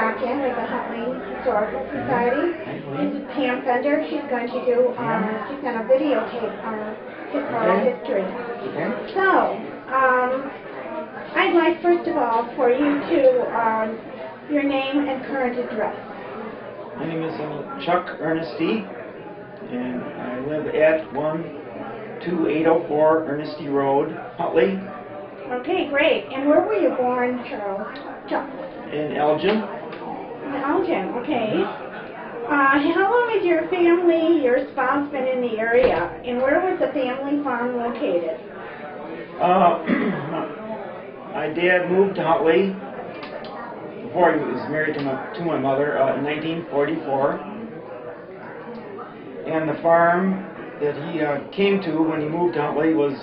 Shaka with the Huntley Historical Society. This is Pam Fender. She's going to do, she's going to videotape his oral history. So, I'd like first of all for you to, your name and current address. My name is Chuck Ernesti, and I live at 12804 Ernesti Road, Huntley. Okay, great. And where were you born, Charles? Chuck? In Elgin. In Elgin, okay. How long has your family, your spouse, been in the area? And where was the family farm located? My dad moved to Huntley before he was married to my mother in 1944. And the farm that he came to when he moved to Huntley was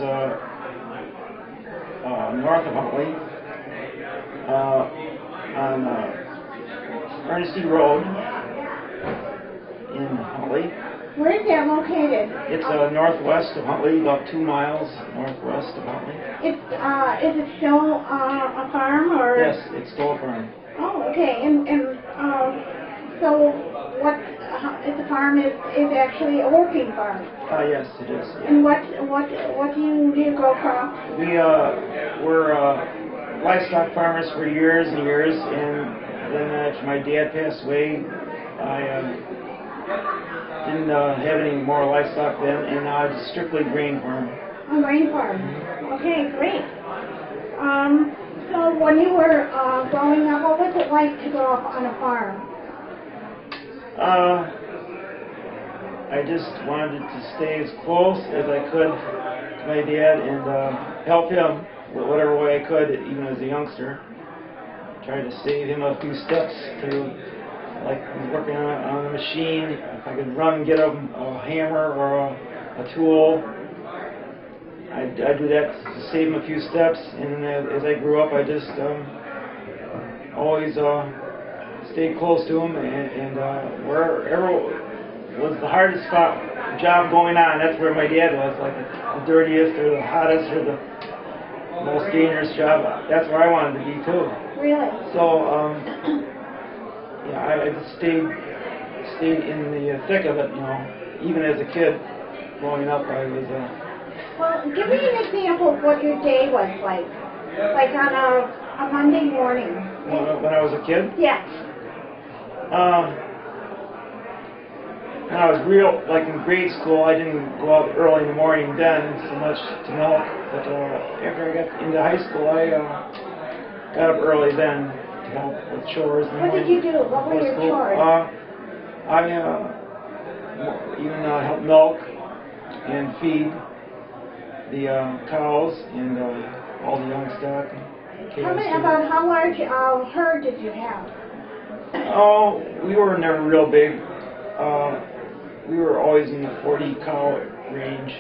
north of Huntley on Ernesti Road in Huntley. Where is that located? It's northwest of Huntley, about 2 miles northwest of Huntley. It's, is it still a farm or? Yes, it's still a farm. Oh, okay. And so what is the farm is actually a working farm? Yes, it is. Yeah. And what do you grow crops? We were livestock farmers for years and years, and then after my dad passed away, I didn't have any more livestock then, and now it's strictly grain farm. A grain farm. Okay, great. So when you were growing up, what was it like to grow up on a farm? I just wanted to stay as close as I could to my dad and help him whatever way I could, even as a youngster. Tried to save him a few steps to, like working on a machine. If I could run and get a hammer or a tool, I'd do that to save him a few steps. And as I grew up, I just always stayed close to him, and wherever was the hardest job going on, that's where my dad was, like the dirtiest or the hottest or the most dangerous job. That's where I wanted to be too. Really? So, yeah, I just stayed in the thick of it, you know. Even as a kid, growing up, I was. Well, give me an example of what your day was like on a Monday morning. When I was a kid? Yes. When I was like in grade school, I didn't go out early in the morning then so much to milk, but after I got into high school, I got up early then to help with chores. What did you do? What were your chores? I even helped milk and feed the cows and all the young stock. About how large a herd did you have? Oh, we were never real big. We were always in the 40 cow range.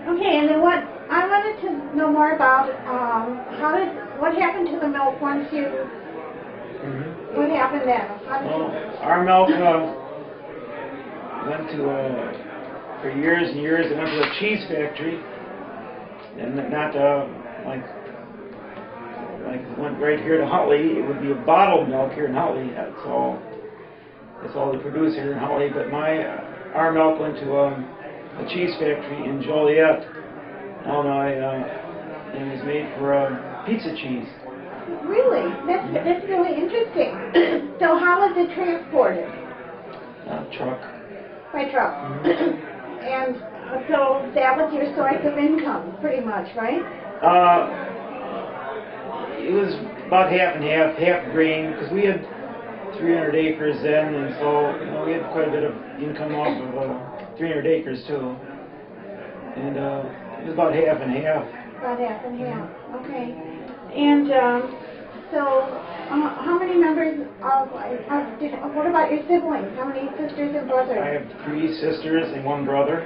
Okay, and then what I wanted to know more about what happened to the milk once you what happened then? Our milk went to for years and years. It went to a cheese factory, and not like it went right here to Huntley. It would be a bottled milk here in Huntley. That's all they produce here in Huntley. But our milk went to a cheese factory in Joliet, Illinois, and it was made for pizza cheese. Really? That's really interesting. So how was it transported? Truck. By truck. And so that was your source of income, pretty much, right? It was about half and half grain, because we had 300 acres then, and so we had quite a bit of income off of 300 acres too. And it was about half and half. About half and half. Okay. And so, how many members what about your siblings? How many sisters and brothers? I have 3 sisters and 1 brother.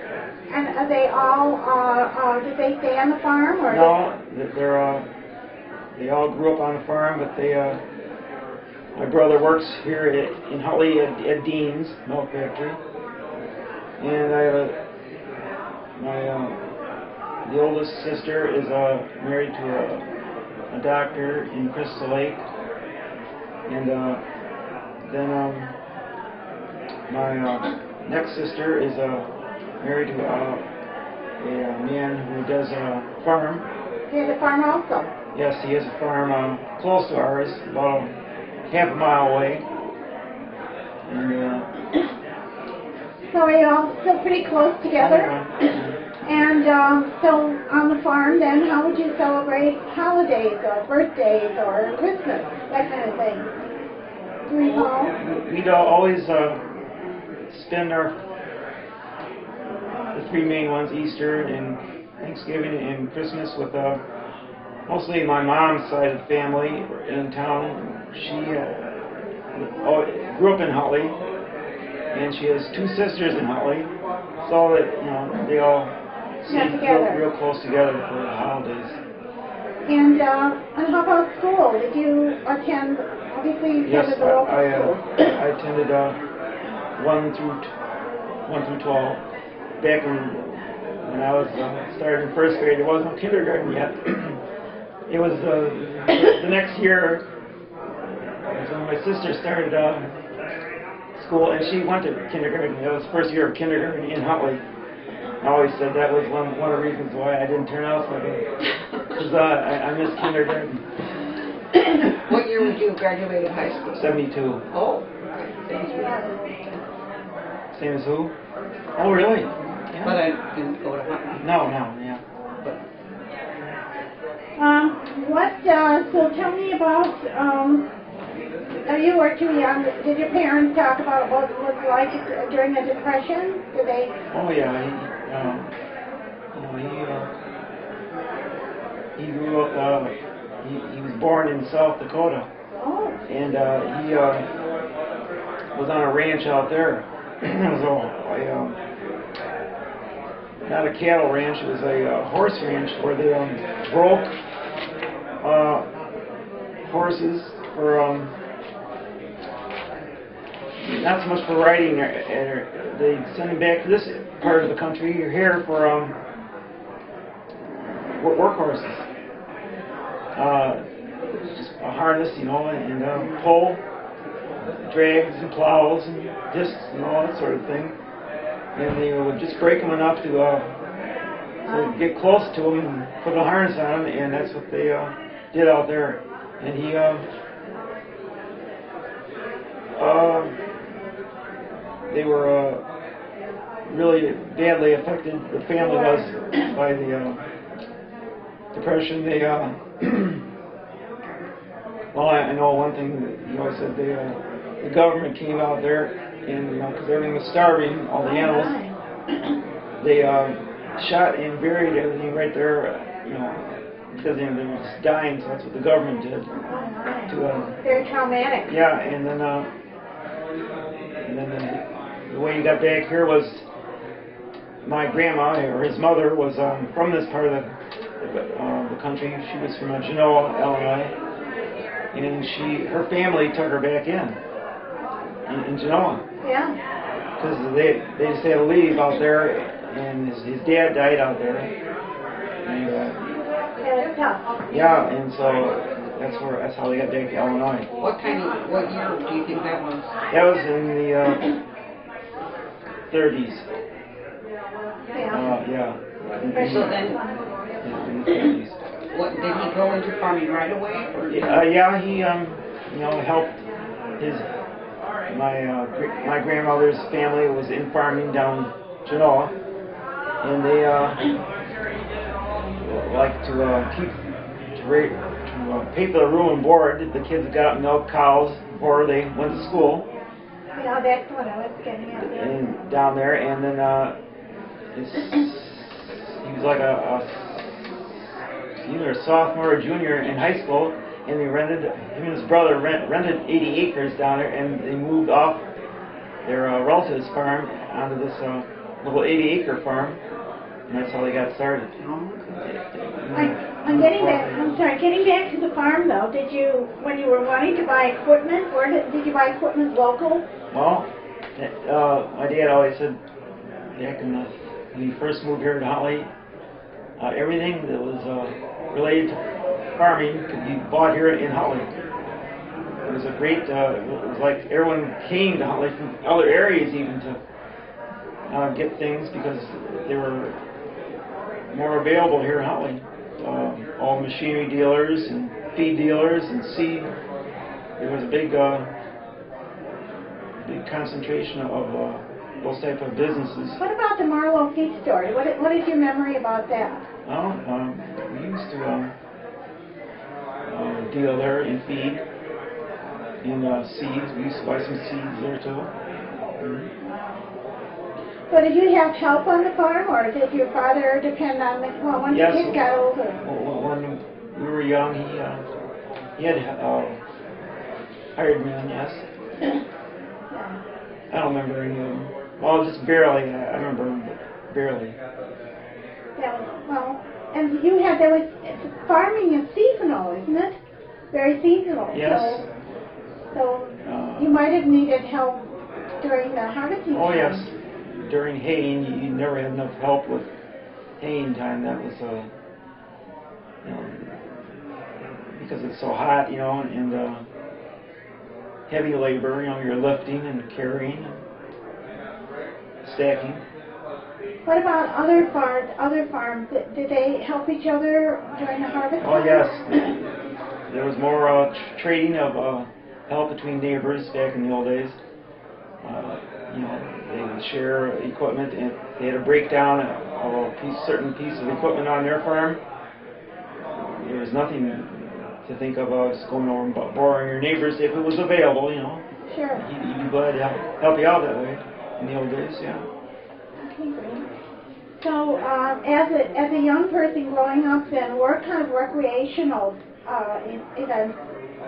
And are they all, did they stay on the farm? Or no, they all grew up on the farm, but my brother works here in Huntley at Dean's Milk Factory. And I have the oldest sister is married to a doctor in Crystal Lake. And then my next sister is married to a man who does a farm. He has a farm also? Yes, he has a farm close to ours, about half a mile away. And so are you all still pretty close together? And so on the farm then, how would you celebrate holidays or birthdays or Christmas, that kind of thing? Do you recall? We'd always spend the three main ones, Easter and Thanksgiving and Christmas, with mostly my mom's side of the family in town. She grew up in Huntley, and she has two sisters in Huntley, so that they all seem real close together for the holidays. And how about school? Did you attend? Obviously, you attended the local school. I attended 1 through 12. Back when I was started in first grade, there was no kindergarten yet. It was the next year when my sister started school, and she went to kindergarten. That was the first year of kindergarten in Huntley. I always said that was one of the reasons why I didn't turn out so good, because I missed kindergarten. What year would you have graduated high school? 72. Oh, Same as who? Oh, really? Yeah. But I didn't go to Huntley. No, yeah. So tell me about, you were too young. Did your parents talk about what it was like during the Depression? Did they? Oh yeah, he grew up. He was born in South Dakota. Oh. And he was on a ranch out there. It was not a cattle ranch. It was a horse ranch where they broke horses for not so much for riding. They send them back to this part of the country here for work horses. Just a harness, and pull, drags and plows and discs and all that sort of thing. And they would just break them enough to get close to them and put a harness on them, and that's what they did out there. And he they were really badly affected. The family was by the Depression. They well, I know one thing that he always said. The government came out there, and because everything was starving, all the animals, they shot and buried everything right there, because they were just dying. So that's what the government did. Very traumatic. Yeah, and then the way he got back here was my grandma, or his mother, was from this part of the country. She was from Genoa, Illinois, and her family took her back in Genoa. Yeah. Because they just had to leave out there, and his dad died out there. And, It's tough. yeah, and so that's how they got back to Illinois. What year do you think that was? That was in the 30s. Yeah. So then, In the 30s. what did he go into farming right away? Or? Yeah, he helped my grandmother's family was in farming down Genoa, and they like to pay for the room and board. The kids got up and milked cows before they went to school. That's what I was getting at. And down there, and then he was like either a sophomore or junior in high school, and him and his brother rented 80 acres down there, and they moved off their relative's farm onto this little 80-acre farm, and that's how they got started. Getting back to the farm though, when you were wanting to buy equipment, did you buy equipment local? Well, my dad always said back when we first moved here to Huntley, everything that was related to farming could be bought here in Huntley. was a great, it was like everyone came to Huntley from other areas even to get things because they were more available here in Huntley. All machinery dealers and feed dealers and seed. There was a big concentration of those type of businesses. What about the Marlowe Feed Store? What is your memory about that? Well, we used to deal there in feed, in seeds. We used to buy some seeds there too. So did you have help on the farm, or did your father depend on the, well, when Yes, the kids got older? when we were young, he had hired men, yes. I don't remember any of them. Well, just barely. I remember them, but barely. Yeah, well, and you had, farming is seasonal, isn't it? Very seasonal. Yes. So you might have needed help during the harvesting Oh, time. yes. During haying, you never had enough help with haying time. That was, because it's so hot, and heavy labor. You're lifting and carrying, and stacking. What about other farms? Did they help each other during the harvest? Oh, yes. There was more trading of help between neighbors back in the old days. They would share equipment, and they had a breakdown of a certain piece of equipment on their farm. There was nothing to think about just going over and borrowing your neighbors if it was available. Sure. He'd be glad to help you out that way in the old days. Yeah. Okay, great. So, as a young person growing up, then what kind of recreational events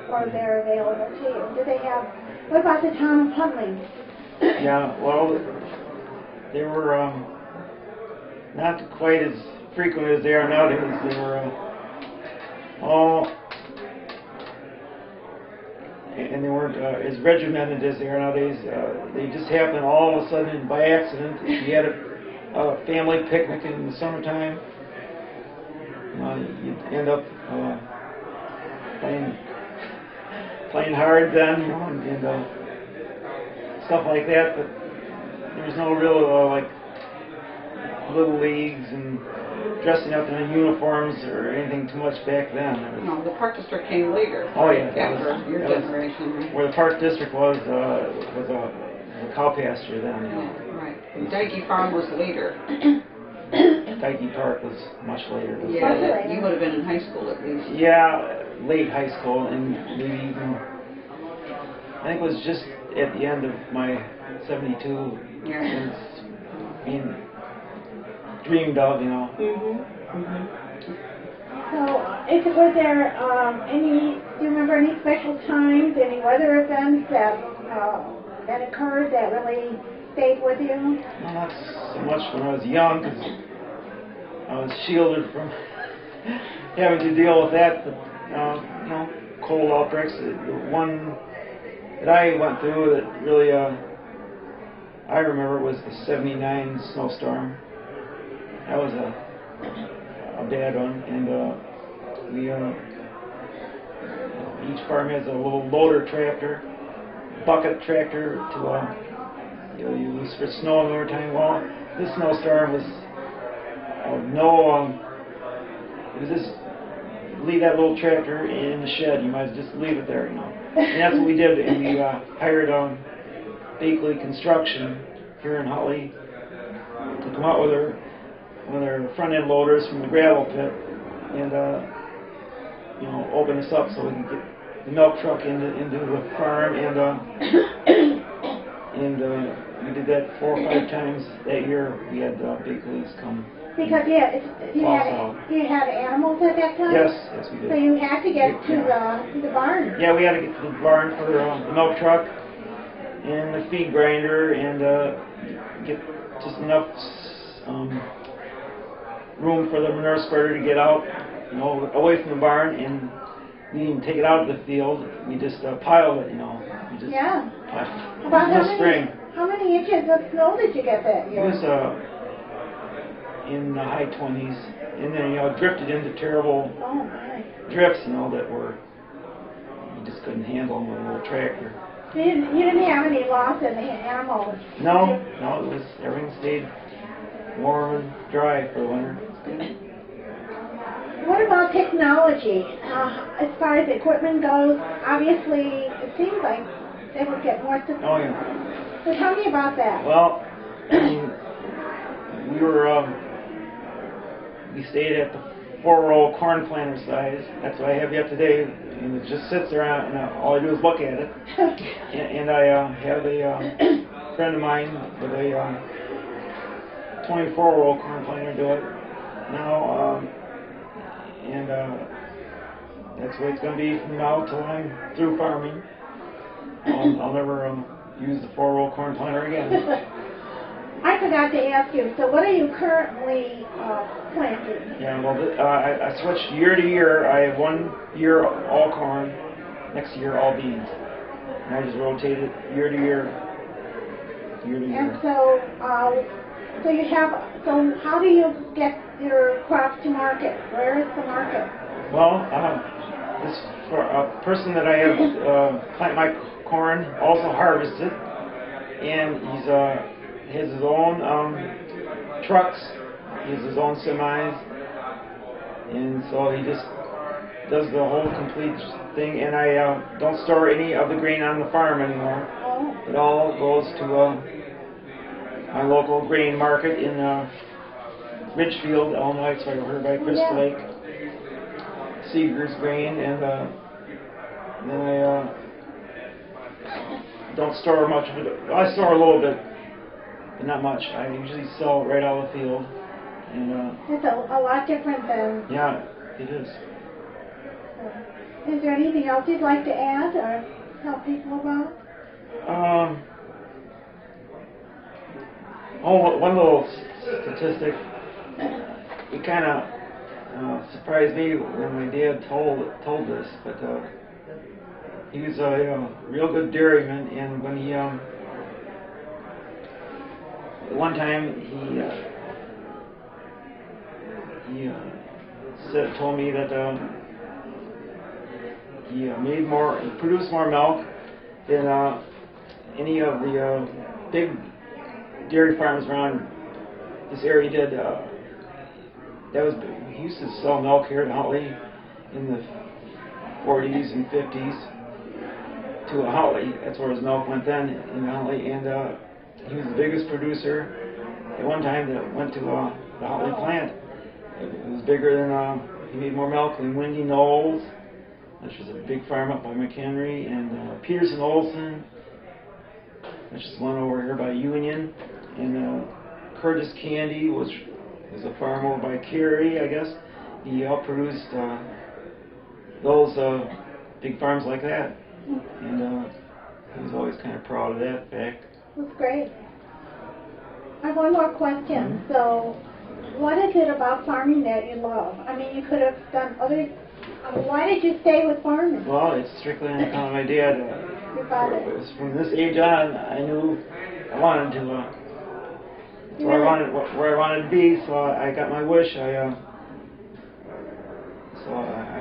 are there available to you? Do they have? What about the town of Huntley? Yeah, well, they were not quite as frequent as they are nowadays. They were and they weren't as regimented as they are nowadays. They just happened all of a sudden by accident. If you had a family picnic in the summertime, you'd end up playing hard then, and stuff like that. But there was no real little leagues and dressing up in uniforms or anything too much back then. No, the park district came later. Oh yeah, After your generation, right? where the park district was a cow pasture then. Yeah, right. And Dikey Farm was later. Dikey Park was much later. Yeah, you would have been in high school at least. Yeah, late high school, and maybe even, I think it was just at the end of my 72, Yeah. It's being dreamed of, So, was there do you remember any special times, any weather events that occurred that really stayed with you? Well, not so much when I was young, because I was shielded from having to deal with that, but, cold outbreaks. The one that I went through that really, I remember was the 79 snowstorm. That was a bad one, and we each farm has a little loader tractor, bucket tractor to you use for snow in the wintertime. Well, this snowstorm was it was just leave that little tractor in the shed. You might just leave it there, And that's what we did. And we hired Bakley Construction here in Huntley to come out with their front end loaders from the gravel pit and open us up so we can get the milk truck into the farm, and we did that 4 or 5 times that year. We had Bakley's come. Because you had animals at that time? Yes, we did. So you had to get to the barn. Yeah, we had to get to the barn for the milk truck and the feed grinder, and get just enough room for the manure spreader to get out, away from the barn, and we didn't take it out of the field. We just piled it, We just About how many inches of snow did you get that year? It was in the high 20s, and then drifted into terrible drifts, that were just couldn't handle them with a little tractor. You didn't have any loss in the animals? No, everything stayed warm and dry for the winter. What about technology? As far as equipment goes, obviously it seems like they would get more sophisticated. Oh yeah. So tell me about that. Well, I mean, we stayed at the 4-row corn planter size. That's what I have yet today, and it just sits around, and all I do is look at it. and I have a friend of mine with a 24-row corn planter do it now, and that's the way it's going to be from now till I'm through farming. I'll never use the 4-row corn planter again. I forgot to ask you, so what are you currently planting? Yeah, well, I switched year to year. I have 1 year all corn, next year all beans. And I just rotate it year to year, year to year. And so, so how do you get your crops to market? Where is the market? Well, this for a person that I have plant my corn also harvests it, and he's has his own trucks, he has his own semis, and so he just does the whole complete thing. And I don't store any of the grain on the farm anymore. Oh. It all goes to my local grain market in Ridgefield, Illinois. It's right over by Crystal Lake. Seeger's grain, and then I don't store much of it. I store a little bit, but not much. I usually sell right out of the field. And it's a lot different than... Yeah, it is. Is there anything else you'd like to add or tell people about? One little statistic. It kind of surprised me when my dad told this, but he was a real good dairyman, and when he one time he told me that he produced more milk than any of the big dairy farms around this area did. He used to sell milk here at Huntley in the 40s and 50s to a Huntley. That's where his milk went then, in Huntley, and he was the biggest producer at one time that went to the Huntley plant. It was bigger than, he made more milk than Windy Knowles, which was a big farm up by McHenry, and Peterson Olson, which is one over here by Union, and Curtis Candy, which was a farm over by Cary, I guess. He outproduced those big farms like that, and he was always kind of proud of that fact. That's great. I have one more question. Mm-hmm. So, what is it about farming that you love? I mean, you could have done other... why did you stay with farming? Well, it's strictly on account of my dad. Your father. From this age on, I knew I wanted to... where I wanted to be, so I got my wish. I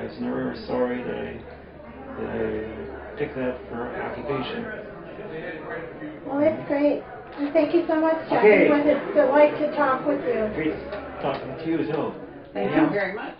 was never sorry that I picked that for occupation. Well, that's great. And thank you so much, Chuck. Okay. It was a delight to talk with you. Great talking to you, too. Thank you very much.